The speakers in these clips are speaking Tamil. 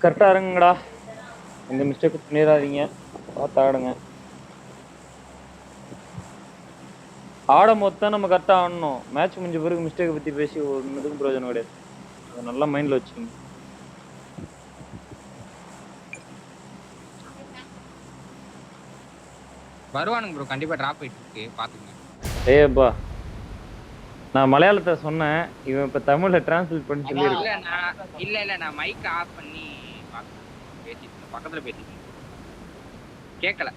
கரெக்டா இருங்கடா, எந்த மிஸ்டேக் பண்ணிடாதீங்க, பார்த்து ஆடுங்க. ஆடும் போது தான் நம்ம கரெக்டா ஆடணும். மேட்ச் முடிஞ்ச பிறகு மிஸ்டேக் பத்தி பேசி ஒன்றுக்கும் பிரயோஜனம் கிடையாது. அதை நல்லா மைண்ட்ல வச்சுக்கோங்க. வருவானுங்க ப்ரோ, கண்டிப்பா டிராப் ஆயிட்டு இருக்கு, பாத்துங்க. ஏப்பா, நான் மலையாளத்தை சொன்னேன், இவன் இப்ப தமிழ்ல டிரான்ஸ்லேட் பண்ணி சொல்லிருக்கேன். இல்ல நான் மைக் ஆஃப் பண்ணி பேசிட்டு பக்கத்துல பேசிட்டு கேட்கல.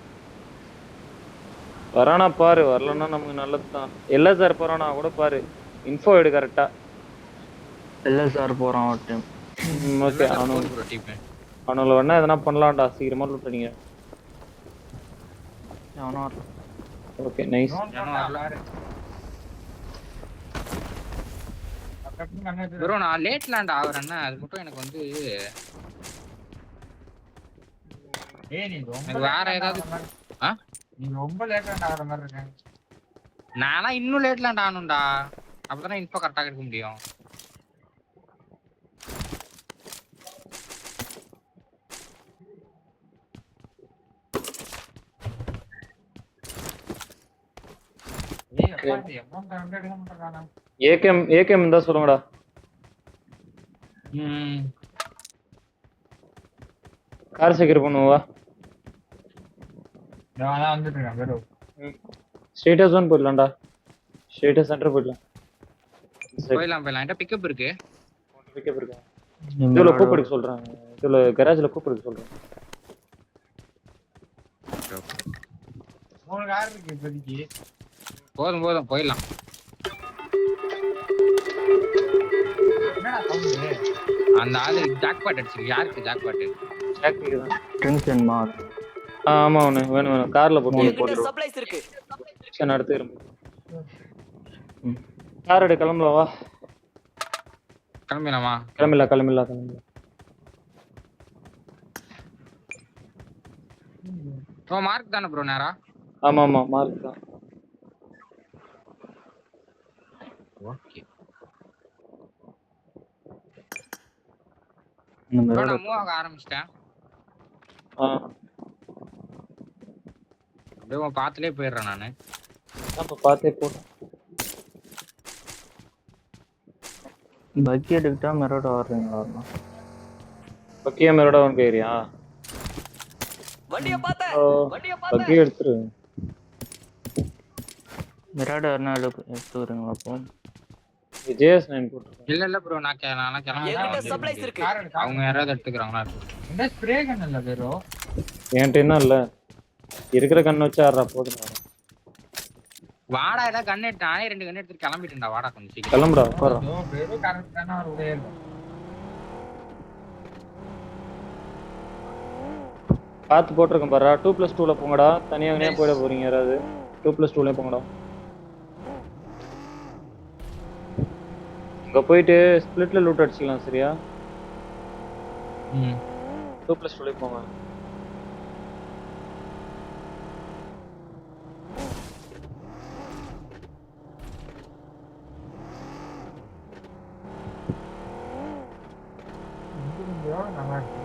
வரானா பாரு, வரலன்னா நமக்கு நல்லதுதான். எல்லா சார் போறானா கூட பாரு, இன்ஃபோ எடு கரெக்டா. எல்லா சார் போறான் ஒரு டைம். ஓகே, அவனுல வேணா எதனா பண்ணலாம்டா, சீக்கிரமா லூட் அடிங்க. Okay nice. ப்ரோ நான் லேட் லேண்ட் ஆவறேன்னா அது மட்டும் எனக்கு வந்து வேற ஏதாவது நீ ரொம்ப லேட் லேண்ட் ஆவற மாதிரி இருக்கு. நானா இன்னும் லேட் லேண்ட் ஆகணும்டா, அப்பதான் இன்ஃபோ கரெக்டா எடுக்க முடியும். ஏகேம் இருந்தா சொல்லுங்கடா. கார் செக்யூர் பண்ணுவா. நான் வந்துட்டு இருக்கேன் ப்ரோ. ஸ்ட்ரைட்டா ஜோன் போயிடலாம்டா, ஸ்ட்ரைட்டா சென்டர் போயிடலாம். என்கிட்ட பிக்கப் இருக்கு. இதுல கூப்பிடுக்க சொல்றேன், இதுல கராஜ்ல கூப்பிடுக்க சொல்றேன். மூணு கார் இருக்கு இப்போதைக்கு. போதும் போயிடலாம். அந்த ஆளு ஜாக்பாட் அடிச்சிருக்கு. யாருக்கு ஜாக்பாட்? ஜாக்கிக்கு தான். Tension mark. ஆமா வேணும் கார்ல போட்டு சப்ளைஸ் இருக்கு. செக்ஷன் எடுத்துறேன். கார் எடு, கிளம்பலாம் வா. கிளம்பிடலாமா? கிளம்பிடலாம். ஓ மார்க் தானே ப்ரோ நேரா? ஆமா மார்க் தான். ஓகே ப்ரோ, நான் மூவ் ஆக ஆரம்பிச்சிட்டேன். அப்படியே பாத்துலே போயிடுறேன் நானு. அப்ப பாத்தே போ. பக்கி எடுக்கிட்டா மெரோட வர்றீங்களா? பக்கியா மெரோட வந்து ஏரியா வண்டிய பாத்த பக்கி எடுத்துரு. மெரோட வரனா எடுத்து வரீங்களா? அப்போ ஜேஎஸ் 9 போட்டு. இல்ல ப்ரோ, நான் கிளம்பி. சப்ளைஸ் இருக்கு. அவங்க யாராவது எடுத்துக்கறாங்களா? இந்த ஸ்ப்ரே கன் இல்ல ப்ரோ. என்கிட்ட என்ன இல்ல, இருக்கிற கன் வச்சு ஆடுறா போதுடா. வாடா ஏதாவது கன் எடுத்து, நானே 2 கன் எடுத்து கிளம்பிட்டேன்டா. வாடா கொஞ்சம் சீக்கிரம் கிளம்புடா. ப்ரோ கரெக்டான ஒரு வே இல்ல. பாத்து போட்டுருக்கேன் பாரு. 2+2ல போங்கடா, தனியா போயிட போறீங்க யாராவது. 2+2ல போங்கடா. இங்க போயிட்டு ஸ்பிளிட்ல லூட் அடிச்சுக்கலாம், சரியா? 2+2ல போங்க. நல்லா இருக்கு.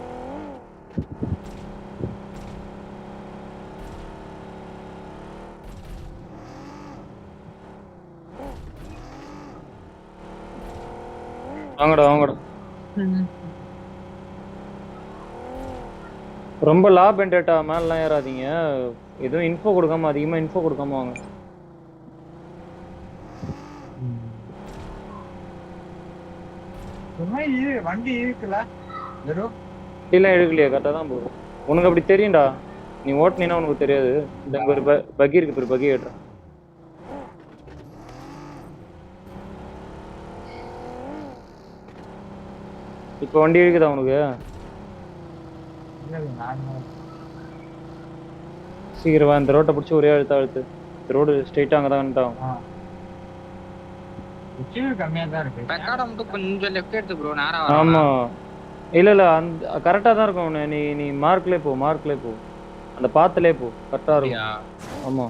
வாங்கடா. ரொம்ப லாப் அண்ட் டேட்டா மேலாம் ஏறாதீங்க. எதுவும் இன்ஃபோ கொடுக்காம, அதிகமா இன்ஃபோ கொடுக்காம வாங்க. வண்டி இருக்குல்ல வெறும் இல்ல எடுக்கலையா? கரெக்டா தான் போகுது. உனக்கு அப்படி தெரியும்டா, நீ ஓட்டுனீன்னா உனக்கு தெரியாது. இங்க ஒரு பக்கி இருக்கு, பக்கி ஏடுறேன். இப்ப வண்டி இருக்குதா உனக்கு? சீக்கிரம் வா, இந்த ரோட்டை பிடிச்சி ஒரே அழுத்து. இந்த ரோடு ஸ்ட்ரெயிட்டா அங்கதான் வந்துட்டான். கம்மியா தான் இருக்கு. பெக்காட மட்டும் கொஞ்சம் லெஃப்ட் எடுத்து ப்ரோ, நேரா வா. ஆமா இல்ல அந்த கரெக்டா தான் இருக்கும். நீ மார்க்லயே போ, அந்த பாத்துலயே போ, கரெக்டா இருக்கும். ஆமா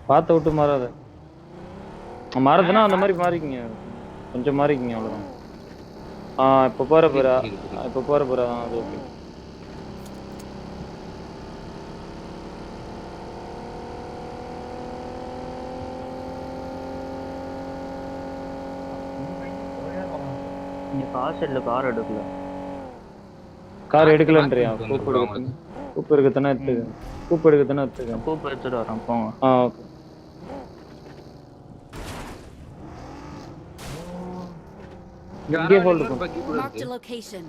பாத்த விட்டு மாறாத. மாறதுன்னா அந்த மாதிரி மாறிக்கிங்க. கொஞ்சம் மாறிக்கிங்க அவ்வளவுதான். இப்போ போற போறா, இப்போ போற போறா, அது ஓகே. இங்க காசு இல்ல, கார் எடுக்கல. கார் எடுக்கலன்றியா? கூப்பு எடுக்கத்தானே, கூப்பு எடுக்கத்தானே எடுத்துக்க, கூப்பு எடுக்கத்தானே எடுத்துக்க. கூப்பு எடுத்துட்டு வரேன் போங்க. ஓகே. இங்கே ஹோல்டு பண்ணு. Marked a location.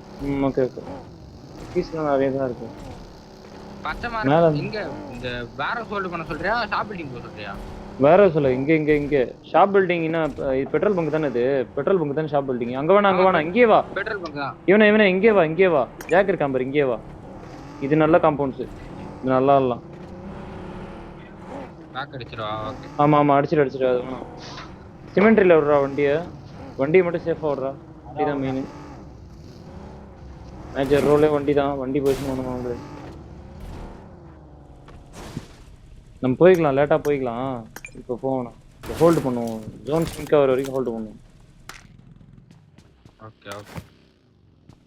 Okay okay. பீஸ்லாம் நிறைய தான் இருக்கு. பச்சை மேல மரம் இங்க இந்த வேற ஹோல்ட் பண்ண சொல்றியா ஷாப் பில்டிங் போக சொல்றியா? வேற சொல்ல இங்க ஷாப் பில்டிங்னா இது பெட்ரோல் பங்க் தானே, இது பெட்ரோல் பங்க் தானே ஷாப் பில்டிங். அங்க வேணா இங்கே வா. பெட்ரோல் பங்க் தான். இவனே இங்கே வா. ஜாக் இருக்கான் பாரு, இங்கே வா. இது நல்ல காம்பவுண்ட்ஸ், இது நல்லா இல்ல. பேக் அடிச்சிரவா? ஓகே. ஆமா அடிச்சிடு அது வேணாம். சிமெண்ட்ரியில விடுறா வண்டியை மட்டும் சேஃபா விடுறா. இதுதான் மெயின் மேஜர் ரோலே வண்டி தான். வண்டி போயிடுச்சு ஒன்றும் நம்ம போய்க்கலாம், லேட்டா போய்க்கலாம். இப்போ போகணும், ஹோல்டு பண்ணுவோம். ஜோன் சிங்க் ஆகிற வரைக்கும் ஹோல்டு பண்ணுவோம். Okay okay.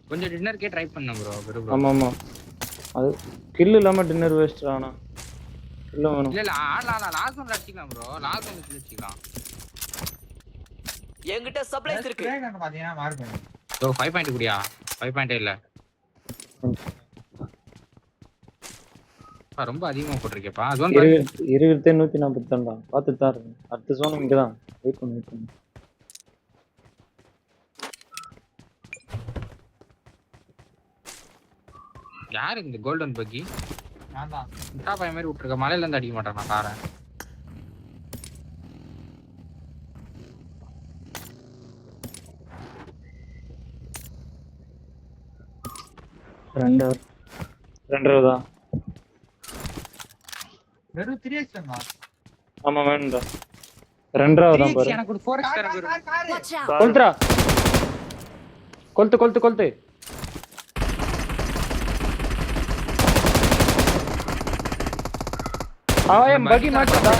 கொஞ்சம் டின்னர்க்கே ட்ரை பண்ண ப்ரோ. ஆமா அது கில் இல்லாம டின்னர் வேஸ்ட் ஆனா இல்ல வேணும். இல்ல ஆடலாம், லாஸ்ட் ஒன் அடிச்சிக்கலாம் ப்ரோ. லாஸ்ட் ஒன் அடிச்சிக்கலாம். என்கிட்ட சப்ளைஸ் இருக்கு. கண்ணு பாத்தீங்கன்னா மார்க் பண்ணு. ப்ரோ 5 பாயிண்ட் குடியா? 5 பாயிண்ட் இல்ல. ரொம்ப அதிகமா போட்டுருக்கேப்பா. ஜோன் இருக்கிறதே 140 தான்டா. பார்த்துட்டு தான் இருக்கு. அடுத்த ஜோன் இங்க தான். வெயிட் பண்ணு. யார் இந்த கோல்டன் பக்கி? நான் தான். முட்டா பைய மாதிரி விட்டுருக்க. மலையில இருந்து அடிக்க மாட்டான் நான் காரை. ரெண்டரை தான். வெறும் 3x தான். ஆமா வேணும்டா. ரெண்டரை தான் பாரு. எனக்கு ஒரு 4x தர ப்ரோ. Watch out. கொல்த்ரா கொல்த்து பகி மாட்டா.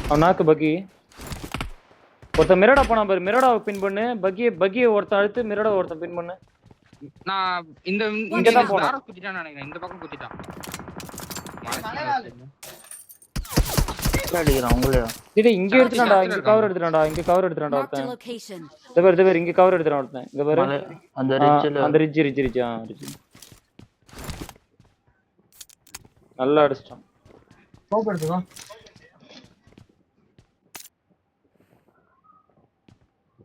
அவன் நாக்கு பகி. ஒருத்தன் மிரடா போனா பாரு, மிரடாவை பின் பண்ணு. பகியை ஒருத்தன் அழுத்து, மிரடாவை ஒருத்தன் பின் பண்ணு. நான் இந்த இங்க தான் போறேன். வேற குத்திட்டான்னு நினைக்கிறேன். இந்த பக்கம் குத்திட்டான். அடிக்கிறான் உங்களே. டேய் இங்க எடுத்துறான்டா, இங்க கவர் எடுத்துறான்டா Marked a ஒருத்தன். location. இந்த பாரு இங்க கவர் எடுத்துறான் ஒருத்தன். இங்க பாரு அந்த ரிட்ஜ்ல அந்த ரிட்ஜ் நல்லா அடிச்சிட்டான். ஸ்கோப் எடுத்துக்கோ.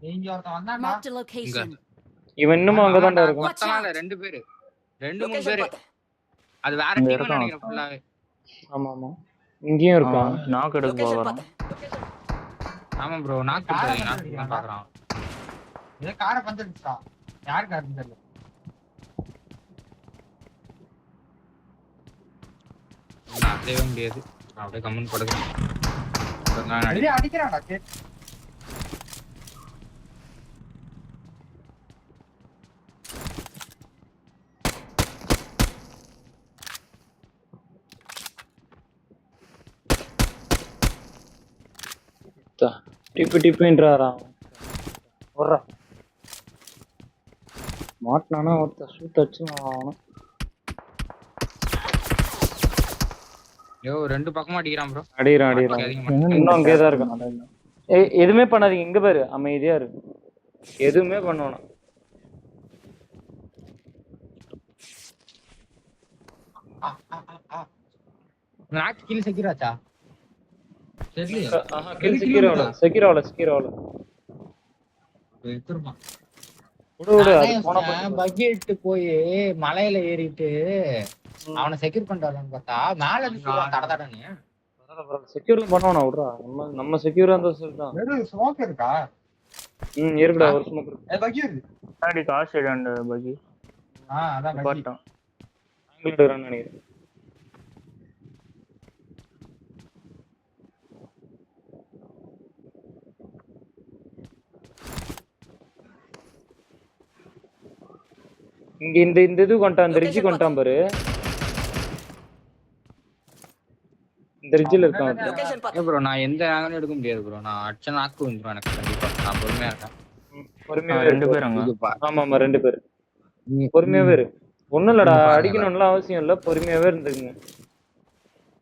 நீங்க ஒருத்தன் வந்தானா? Marked a location. இவன் இன்னும் அங்கதான்டா இருக்கான். மொத்தமால 2 பேரு 2-3 லொகேஷன் பேரு. பார்த்தேன். அது வேற இங்க டீம் இருக்கான். நினைக்கிறேன் ஃபுல்லாவே. ஆமா இங்கேயும் இருக்கான். நாக்கு எடுக்க லொகேஷன் போறான். பார்த்தேன். ஆமா ப்ரோ நாக் போடுறாங்க. நாக் தான் பாக்குறான். ஏ காரை பந்தடிச்சா. யார் கார் தெரியல. நான் தேவ முடியாது. அப்படியே கமெண்ட் போடுங்க. நான் வெளிய அடிக்கறான்டா. டிப்புன்றாரா வர்றா. மாட்டினானா ஒருத்த சூட் அடிச்சு ஆகணும். யோ 2 பக்கமா அடிக்கிறான் ப்ரோ. அடிக்கிறான் இன்னும் அங்கே தான் இருக்கான். எதுவுமே பண்ணாதீங்க, இங்க பாரு அமைதியா இருக்கு. எதுவுமே பண்ணணும். நாக் கில் செக்யூராச்சா? தெரியல. கில் செக்யூர் ஆவல. திரும்ப. விடு அது போன பக்கெட் போய் மலையில ஏறிட்டு அவனை செக்யூர் பண்றான்னு பார்த்தா மேல இருந்து சொல்றான் தடதடன்னு. செக்யூர் பண்ணவனா விடுறா. நம்ம செக்யூரா இருந்தா சரிதான். வெறும் ஸ்மோக் இருக்கா? இருக்குடா ஒரு ஸ்மோக் இருக்கு. பக்கி இருக்கு. முன்னாடி காசு ரெண்டு பகி. அதான் பக்கி. பாட்டான். ஆங்கிள் எடுக்கறான்னு நினைக்கிறேன். இங்க இந்த இது கொண்டான், இந்த ரிட்ஜ் கொண்டான் பாரு. இந்த ரிட்ஜில் இருக்கான். லொகேஷன் பார்த்தேன். ப்ரோ நான் எந்த ஆங்கிலும் எடுக்க முடியாது ப்ரோ. நான் அடிச்ச நாக்கு வந்துரும் எனக்கு கண்டிப்பா. நான் பொறுமையா இருக்கேன். பொறுமையாவே 2 இரு. பேர் அங்க. ஆமா ஆமா 2 பேர். பொறுமையாவே இரு. ஒண்ணும் இல்லடா, அடிக்கணும்லாம் அவசியம் இல்ல, பொறுமையாவே இருந்துக்குங்க.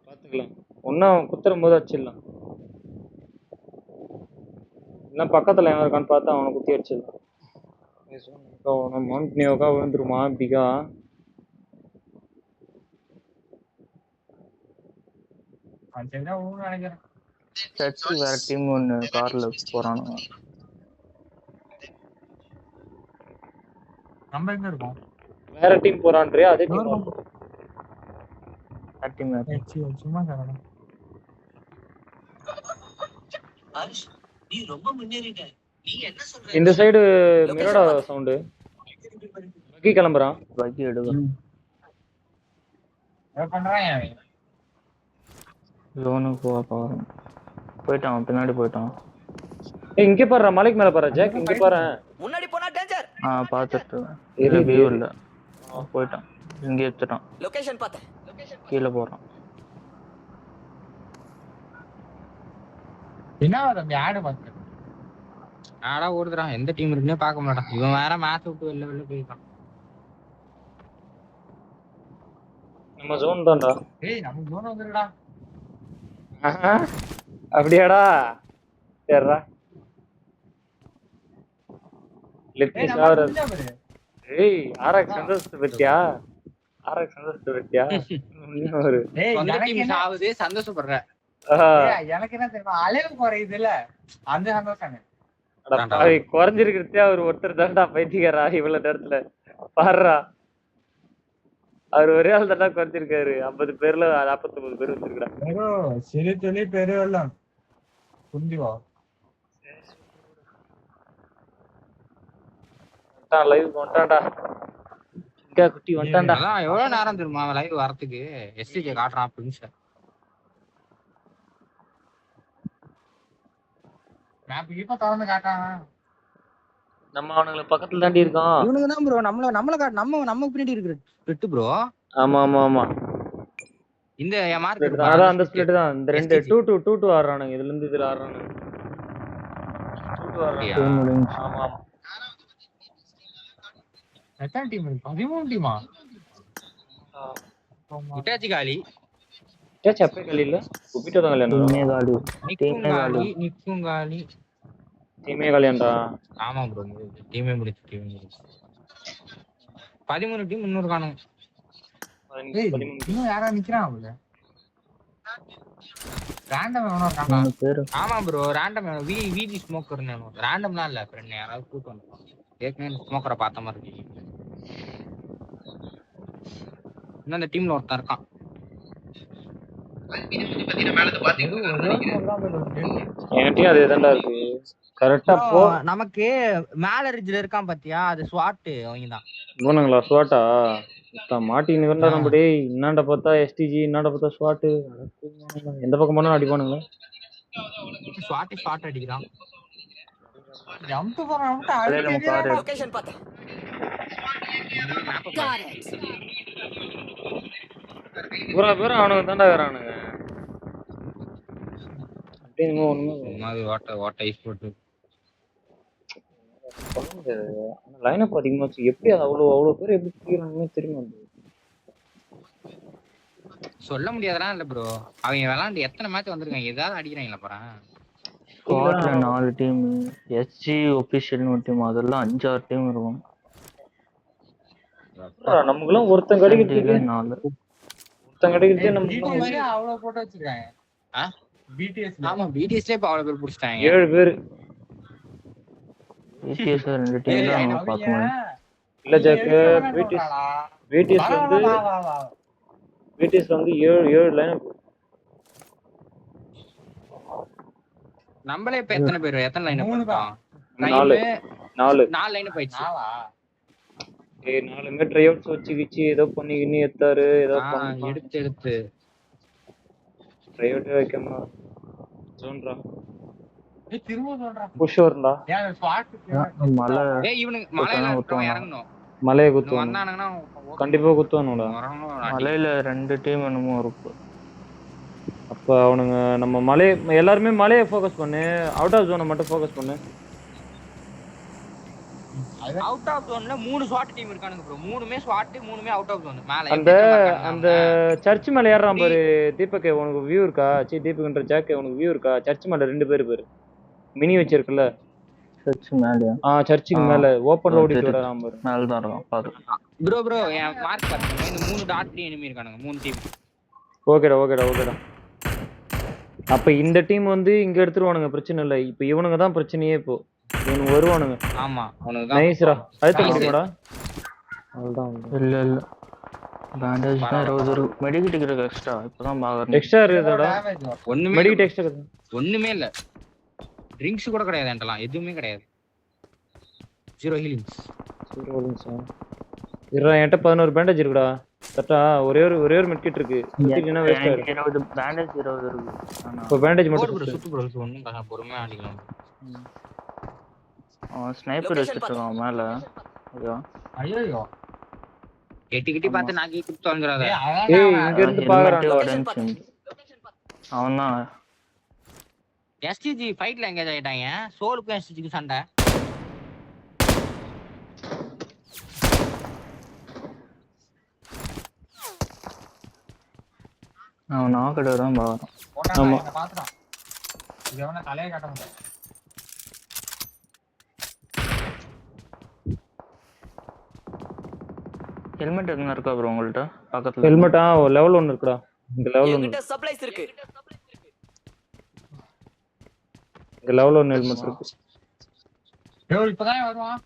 பாத்துக்கலாம். ஒன்னும் குத்துற போது அடிச்சிடலாம். இல்ல பக்கத்துல எவன் இருக்கான்னு பார்த்தா அவனை குத்தி அடிச்சிடலாம். மவுண்ட்னியோக்கா விழுந்துருமா இப்படிக்கா? நினைக்கிறேன். சர்ச்சு வேற டீம் ஒன்னு கார்ல போறானுங்க. நம்ம எங்க இருக்கோம்? வேற டீம் போறான்றியா? அதே டீம் டீம் சும்மா காரணம். நீ ரொம்ப முன்னேறிட்ட. நீ என்ன சொல்ற? இந்த சைடு மிரடா சவுண்ட். பக்கி கிளம்புறான். பக்கி எடுக்க. என்ன பண்றான்? லோனுக்கு போறான். போயிட்டான், பின்னாடி போயிட்டான். ஏய் இங்க பாரு, மலைக்கு மேல பாரு ஜாக், இங்க பாரு. முன்னாடி போனா டேஞ்சர். பாத்துட்டு இல்ல வியூ இல்ல. போயிட்டான். இங்க எடுத்துட்டான். லொகேஷன் பார்த்தேன். கீழ போறான். என்ன தம்பி ஆடு பாத்து. ஆடா ஓடுறான். எந்த டீம் இருக்குன்னே பார்க்க மாட்டான். இவன் வேற மேட்ச் விட்டு வெளில போயிட்டான். நம்ம ஜோன் தான்டா. ஏய் நம்ம ஜோன் வந்துருடா. அப்படியாடா? சரிடா. லெஃப்ட் ஏய் சாவர. நம்ம பாரு. ஏய் ஆர்எக்ஸ் சந்தோஷத்தை பத்தியா? ஆர்எக்ஸ் சந்தோஷத்தை பத்தியா? ஒரு ஏய் சொந்த எனக்கு டீம் என்ன சாவுதே சந்தோஷப்படுற. எனக்கு என்ன தெரியுமா, அளவு குறையுதுல அந்த சந்தோஷம். குறைஞ்சிருக்கிறதே அவர் ஒருத்தர் தான்டா பைத்தியக்காரா. இவ்வளவு நேரத்துல பாருடா, அவர் ஒரே ஆள் தான்டா குறைஞ்சிருக்காரு. 50 பேர்ல 49 பேர் வச்சிருக்கா. சிறு துளி பெருவெல்லாம் புரிஞ்சுவா. லைவ் வந்துட்டான்டா. இங்க குட்டி வந்துட்டான்டா. அதான் எவ்வளவு நேரம் தெரியுமா அவன் லைவ் வரதுக்கு? எஸ்டிஜே காட்டுறான் பிரின்ஸ். மேப் இப்ப திறந்து காட்டான். நம்ம அவனுங்க பக்கத்துல தாண்டி இருக்கோம். இவனுங்க தான் ப்ரோ நம்மள காட்டு. நம்ம பின்னாடி இருக்கு பெட்டு ப்ரோ. ஆமா ஆமா ஆமா. இந்த மார்க் அதான் அந்த ஸ்பிளிட் தான். இந்த ரெண்டு 2-2 ஆடுறானுங்க. இதுல இருந்து இதுல ஆடுறானுங்க. 2-2 ஆடுறானுங்க. ஆமா ஆமா. எத்தனை டீம் இருக்கு? 13 டீமா? இட்டாச்சி காலி. டச் அப்பே கலில குபிட்டோ தான் கலியண்டா. நிக்கும் காலி. டீமே கலியண்டா. ஆமா ப்ரோ, டீமே முடிச்சு. 13 டீம் இன்னொரு காணும். ஏய் இன்னும் யாரா நிக்கறான் அவள? ரேண்டம் எவனோ இருக்கான்டா. ஆமா ப்ரோ, ரேண்டம் விஜி ஸ்மோக்கர் நானோ. ரேண்டம்லாம் இல்ல, ஃப்ரெண்ட் யாராவது கூட்டி வந்தாங்க. ஏற்கனவே ஸ்மோக்கரை பார்த்த மாதிரி இருக்கு. இன்னும் அந்த டீம்ல ஒருத்தன் இருக்கான். என்கிட்டயும் அதே தான்டா இருக்கு. கரெக்டா போ. நமக்கு மேல ரிட்ஜ்ல இருக்கான் பாத்தியா, அது ஸ்வாட் அவங்கதான். போனுங்களா ஸ்வாட்டா? மாட்டின்னு வேண்டா நம்ம. டேய் இன்னாண்ட பார்த்தா எஸ்டிஜி, இன்னாண்ட பார்த்தா ஸ்வாட். எந்த பக்கம் போனாலும் அடிப்பானுங்க. ஸ்வாட் அடிக்கிறான். ஜம்ப் போறான். லொகேஷன் பார்த்தேன். Got it. பூரா பேரும் அவனுங்க தாண்டா வரானுங்க. அப்படியே ஒண்ணுமே வாட் ஐஸ் போட்டு லைனப் அதிகமாச்சு. எப்படி அது அவ்வளோ பேர் எப்படி பிடிக்கிறானுமே தெரியுமா? சொல்ல முடியாதெல்லாம் இல்ல ப்ரோ. அவங்க விளாண்டு எத்தனை மேட்ச் வந்திருக்காங்க, ஏதாவது அடிக்கிறாங்களா பாறேன். ஸ்குவாட்ல 4 டீம், எஸ்ஜி ஒபிஷியல் ஒரு டீம், அதெல்லாம் 5-6 டீம் இருக்கும். நமக்குலாம் ஒருத்தன் கிடைக்கிறதுக்கு 4 நம்ம மாதிரி அவ்வளவு போட்டு வச்சிருக்காங்க. பிடிஎஸ். ஆமா பிடிஎஸ்ல இப்ப அவ்வளவு பேர் புடிச்சிட்டாங்க. 7 பேர். பிடிஎஸ் 2 டீம் தான் பாத்துங்க. இல்ல ஜாக், பிடிஎஸ் வந்து 7 லைன். நம்மளே இப்ப எத்தனை பேர், எத்தனை லைன் போட்டோம்? 4 லைன் போயிடுச்சு. 4 ட்ரை அவுட்ஸ் வச்சு ஏதோ பண்ணி இன்னும் எடுத்தாரு. ஏதோ எடுத்து ட்ரை அவுட்டே வைக்கமா ஜோன்ரா. ஏய் திரும்ப சொல்றா. புஷ் வரண்டா. ஏன் ஸ்வாட் மலை. ஏய் இவனுக்கு மலையில இறங்கணும். மலையை குத்துவாங்க. வந்தானுங்கன்னா கண்டிப்பா குத்துவானுடா. மலையில 2 டீம் என்னமோ இருக்கு. அப்ப அவனுங்க நம்ம எல்லாருமே மலையை ஃபோக்கஸ் பண்ணு, அவுட் ஆஃப் ஜோனை மட்டும் ஃபோக்கஸ் பண்ணு. அவுட் ஆஃப் ஜோன்ல 3 ஸ்வாட் டீம் இருக்கானுங்க ப்ரோ. 3மே ஸ்வாட், 3மே அவுட் ஆஃப் ஜோன். மேல அந்த சர்ச் மேல ஏறான் பாரு தீபக், உனக்கு வியூ இருக்கா? தீபக்ன்ற ஜாக், உனக்கு வியூ இருக்கா? சர்ச் மேல 2 பேர் பாரு, மினி வச்சிருக்குல்ல சர்ச் மேலயா? சர்ச்சுக்கு மேல ஓபன் ஓடிட்டு வரான் பாரு. மேல தான் இருக்கான் பாரு ப்ரோ என் மார்க் பாருங்க. இந்த 3 டாட்லயே எனிமி இருக்கானுங்க, 3 டீம். ஓகேடா. அப்ப இந்த டீம் வந்து இங்க எடுத்துருவானுங்க, பிரச்சனை இல்ல. இப்ப இவனுங்க தான் பிரச்சனையே. இப்போ இவனுங்க வருவானுங்க. ஆமா அவனுக்கு தான். நைஸ்ரா, அழுத்த முடியுமாடா? அவ்வளவுதான். இல்ல பேண்டேஜ் தான் 20 இருக்கு. மெடிக்கிட் இருக்கு எக்ஸ்ட்ரா. இப்பதான் பாக்குறேன். எக்ஸ்ட்ரா இருக்குதாடா? ஒண்ணுமே மெடிக்கிட் எக்ஸ்ட்ரா ஒண்ணுமே இல்ல. ட்ரிங்க்ஸ் கூட கிடையாது என்டலாம், எதுவுமே கிடையாது. 0 ஹீலிங்ஸ். என்கிட்ட 11 பேண்டேஜ் இருக்குடா. கரெக்டா? ஒரே ஒரு மெட்கிட் இருக்கு. சுத்திட்டீனா வேஸ்ட் ஆயிடும். 20 பேண்டேஜ் 20 இருக்கு. இப்போ பேண்டேஜ் மட்டும் ப்ரோ சுத்து ப்ரோ, ஒண்ணும் பொறுமையா ஆடிக்கலாம். ஸ்னைப்பர் வச்சிருக்கான் மேல. ஐயோ கெட்டி பார்த்து நான் குத்து வாங்குறாத. ஏய் இங்க இருந்து பாக்குறான். அவன்தான் எஸ்டிஜி ஃபைட்ல எங்கேஜ் ஆயிட்டாங்க. சோலுக்கும் எஸ்டிஜிக்கு சண்டை. அவன் நாக்கட தான் பாக்குறான். ஆமா பாத்துறான். இது அவன தலைய காட்ட முடியல. ஹெல்மெட் எங்க இருக்கா ப்ரோ உங்கள்ட்ட? பக்கத்துல ஹெல்மெட்டா லெவல் 1 இருக்குடா. இந்த லெவல் 1 என்கிட்ட சப்ளைஸ் இருக்கு. இந்த லெவல் 1 ஹெல்மெட் இருக்கு. ஏய் இப்பதான் வருவான்.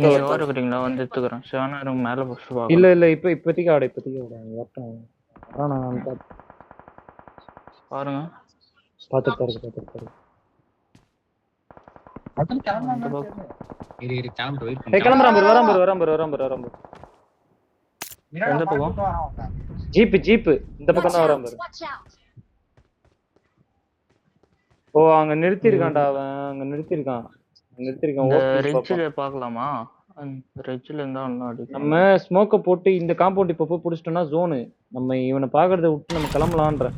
நீங்க வரீங்களா? வந்து எடுத்துக்கறேன். ஷானாரும் மேல புஷ் பாக்க. இல்ல இப்போதைக்கு ஆட வரட்டும். நான் பாருங்க. பாத்துட்டாரு. அத்தனை கிளம்பலாம். இரு கிளம்பிட்டு வெயிட் ஏய் கிளம்பறான் பாரு, வரான் பாரு. எந்த பக்கம்? ஜீப் இந்த பக்கம் தான் வரான் பாரு. Watch out. ஓ அங்க நிறுத்திருக்கான்டா அவன். அங்க நிறுத்திருக்கான். இந்த ரெட்ஜ்ல பார்க்கலாமா? ரெட்ஜ்ல இருந்தா ஒண்ணு அடி. நம்ம ஸ்மோக்க போட்டு இந்த காம்பவுண்ட் இப்ப போய் புடிச்சிட்டோம்னா ஜோன். நம்ம இவனை பாக்குறத விட்டு நம்ம கிளம்பலாம்ன்ற.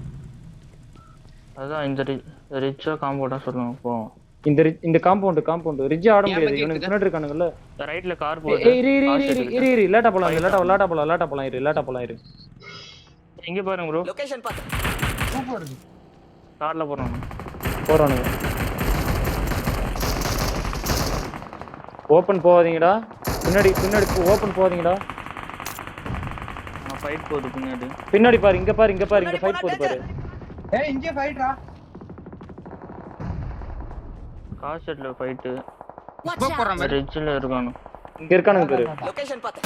அதான் இந்த ரிச்சா காம்பவுண்டா சொல்லுங்க போ. இந்த காம்பவுண்ட் ரிட்ஜ் ஆட முடியாது. இவனுக்கு பின்னாடி இருக்கானுங்கல்ல. ரைட்ல கார் போகுது. இரு லேட்டா போலாம் இரு. எங்க பாருங்க ப்ரோ. லொகேஷன் பாத்து. சூப்பர் இருக்கு. கார்ல போறானுங்க. ஓபன் போவாதீங்கடா. பின்னாடி ஓபன் போவாதீங்கடா. நான் ஃபைட் போகுது பின்னாடி. பின்னாடி பாரு, இங்க ஃபைட் போகுது பாரு. ஏய் இங்க ஃபைட்ரா. கார் செட்ல ஃபைட். Watch out. ரெட்ஜ்ல இருக்கானு. இங்க இருக்கானுங்க பாரு. லொகேஷன் பாத்து.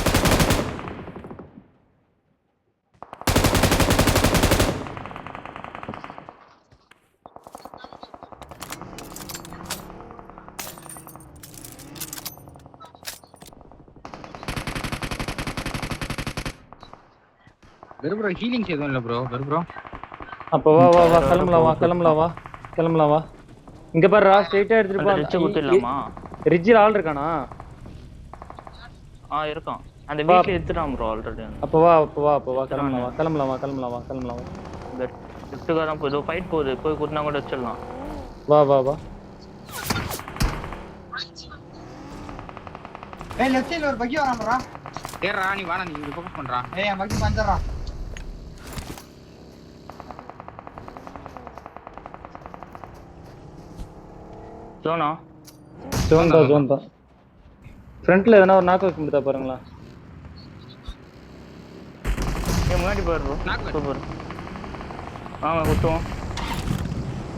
ப்ரோ ஹீலிங்ஸ் எதுவும் இல்ல ப்ரோ. அப்ப வா கிளம்பலாம் வா. இங்க பாருடா, ஸ்ட்ரைட்டா எடுத்துட்டு போ. ரிட்ஜ் குத்திடலாமா? ரிட்ஜில ஆள் இருக்கானா? இருக்கான். அந்த வீட்ல எடுத்துட்டான் ப்ரோ ஆல்ரெடி. அப்ப வா கிளம்பலாம். லெஃப்ட் காரம் போய் ஃபைட் போகுது. போய் குத்தினா கூட வச்சிடலாம். வா. ஏய் லெஃப்ட் சைடுல ஒரு பக்கி வராமடா. ஏறா நீ வாடா, நீ இங்க ஃபோக்கஸ் பண்றா. ஏய் என் பக்கி பஞ்சறா. ஜோன் தான். ஃப்ரண்ட்ல எதனா ஒரு நாக் வைக்க முடியுதா பாருங்களா? முன்னாடி பாரு ப்ரோ. சூப்பர். வாங்க குத்துவோம்.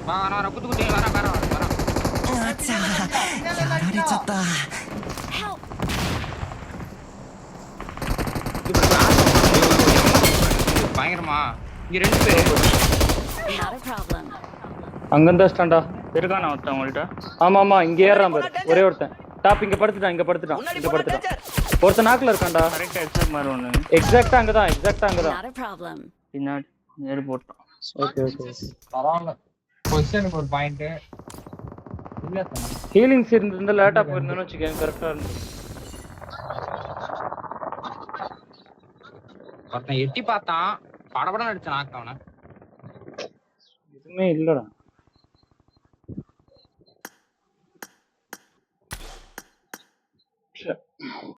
வா குத்து வரா. Help. பயங்கரமா இங்க 2 பேர். Not a problem. அங்க இருந்தா ஸ்டாண்டா இருக்கானா ஒருத்தன் உங்கள்ட்ட? ஆமா இங்க ஏறான் பாரு. ஒரே ஒருத்தன் டாப் இங்க படுத்துட்டான். ஒருத்தன் நாக்குல இருக்கான்டா. கரெக்டா எக்ஸாக்ட் மாதிரி ஒண்ணு. எக்ஸாக்ட்டா அங்கதான். Not a problem. பின்னாடி நேரு போட்டான். ஓகே. பரவாயில்ல. பொசிஷனுக்கு ஒரு பாயிண்ட். இல்ல சொன்னா. ஹீலிங்ஸ் இருந்தா லேட்டா போயிருந்தேன்னு வச்சுக்கேன், கரெக்டா இருந்துச்சு. ஒருத்தன் எட்டி பார்த்தான், படபடன்னு அடிச்சான் நாக்கு அவனை. எதுவுமே இல்லடா. ச்சே.